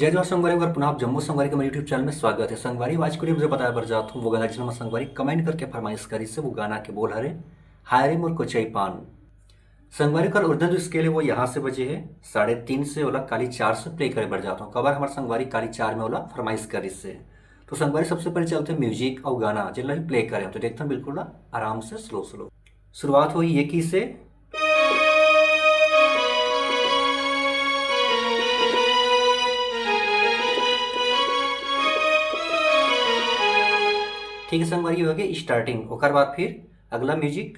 जय जवाहर संगवारी अगर पुनः आप जम्मू संगवारी के मेरे यूट्यूब चैनल में स्वागत है। संगवारी आज के लिए मुझे बताया बर जात हूँ वो गाना जिसमें संगवारी कमेंट करके फरमाइश करी से वो गाना के बोल हरे हाय रे मोर कोचई पान। संगवारी का उर्दू जो स्केल है वो यहाँ से बजे है 3:30 से ओला काली 4 से प्ले करे बढ़ जाता हूँ। कबर हमारे संगवारी काली 4 में ओला फरमाइश करी से तो संगवारी सबसे पहले चलते म्यूजिक और गाना जिला भी प्ले करें तो देखते हैं बिल्कुल आराम से स्लो स्लो। शुरुआत हुई ये की से ठीक है संगवारी हो गई स्टार्टिंग ओकर बाद फिर अगला म्यूजिक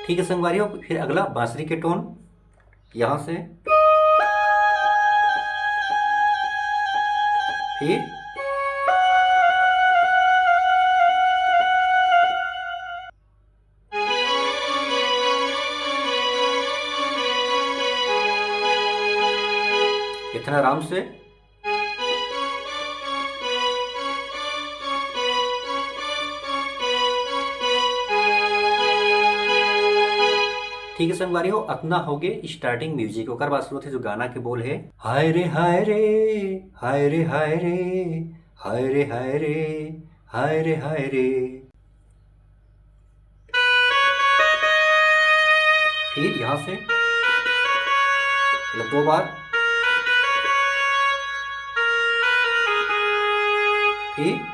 ठीक है संगवारी हो फिर अगला बांसुरी के टोन यहां से फिर इतना आराम से ठीक है संगवारी हो अपना हो गए स्टार्टिंग म्यूजिक ओकर बाद शुरू थे जो गाना के बोल है हाय रे हाय रे हाय रे हाय रे हाय रे हाय रे हाय रे हाय रे। फिर यहां से मतलब 2 बार फिर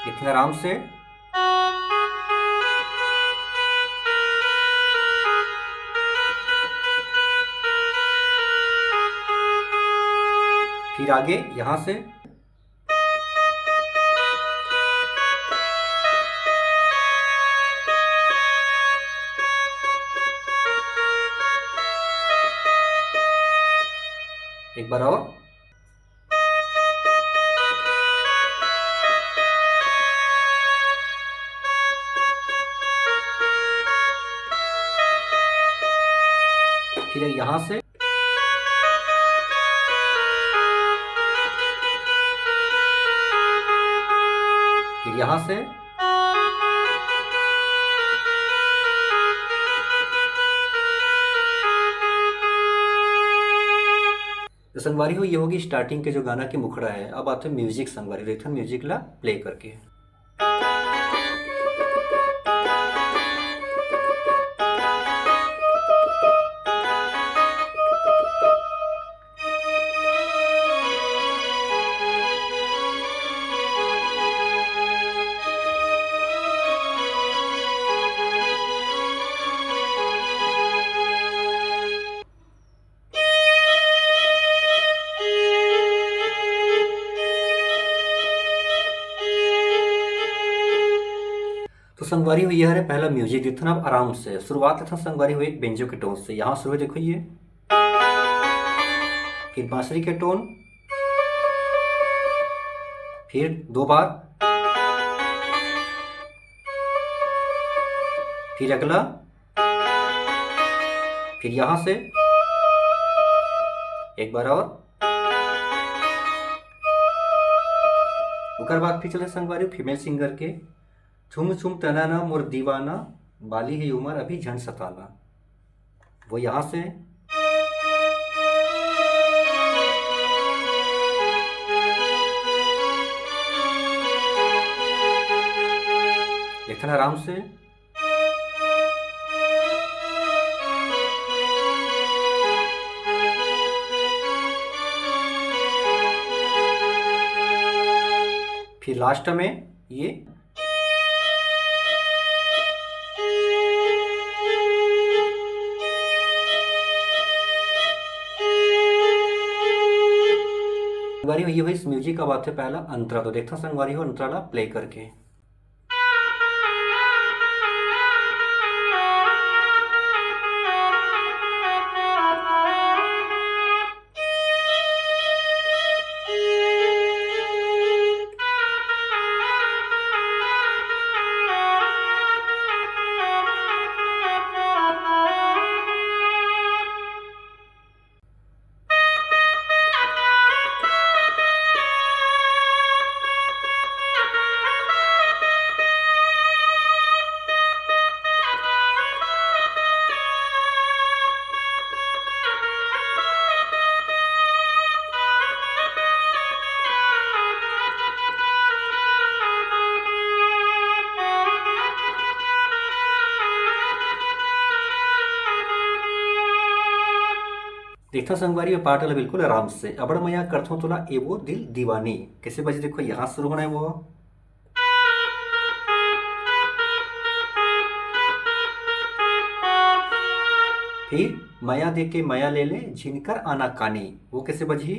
इतने आराम से फिर आगे यहां से एक बार और फिर यहां से फिर यहां से तो संगवारी हो ये होगी स्टार्टिंग के जो गाना की मुखड़ा है। अब आते हैं म्यूजिक संगवारी देखते हैं म्यूजिक ला प्ले करके। तो संगवारी हुई है पहला म्यूजिक देखते ना आराम से शुरुआत था संगवारी हुई एक बेंजो के टोन से यहाँ शुरू देखो ये फिर बांसुरी के टोन फिर 2 बार फिर अगला फिर यहां से एक बार और उकर बाद फिर चले संगवारी फीमेल सिंगर के छुम छुम तनाना मोर दीवाना बाली है उमर अभी झन सताना वो यहां से इतना आराम से फिर लास्ट में ये संगवारी हो ये हुई इस म्यूजिक का बात है पहला अंतरा तो देखता संगवारी हो अंतरा प्ले करके। इतना संगवारी में पाठ वाला बिल्कुल आराम से। अबड़ मैं करथों तोला एवो दिल दीवानी, कैसे बजे देखो यहाँ शुरू होना है वो। फिर माया दे के माया ले ले झिनकर आना कानी, वो कैसे बजी।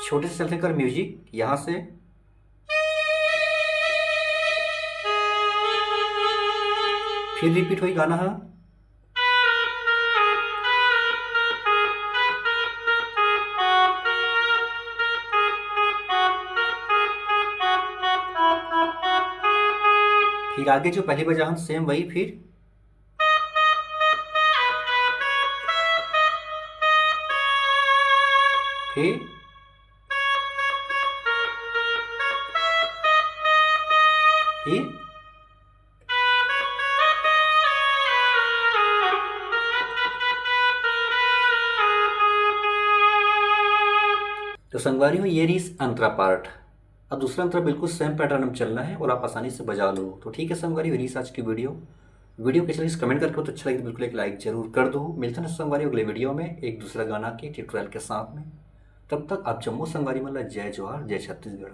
छोटे से चलते कर म्यूजिक यहां से। फिर रिपीट हुई गाना है। फिर आगे जो पहली बजा हम सेम वही। फिर फिर फिर तो संगवारी में ये रही अंतरा पार्ट। अब दूसरा अंतरा बिल्कुल सेम पैटर्न में चलना है और आप आसानी से बजा लो। तो ठीक है संगवारी, यही आज की वीडियो कैसे लगी कमेंट करके तो अच्छा लगे तो बिल्कुल एक लाइक जरूर कर दो। मिलते हैं संगवारी अगले वीडियो में एक दूसरा गाना के ट्यूटोरियल के साथ में। तब तक आप जम्मू संगवारी मतलब जय जोहार, जय छत्तीसगढ़।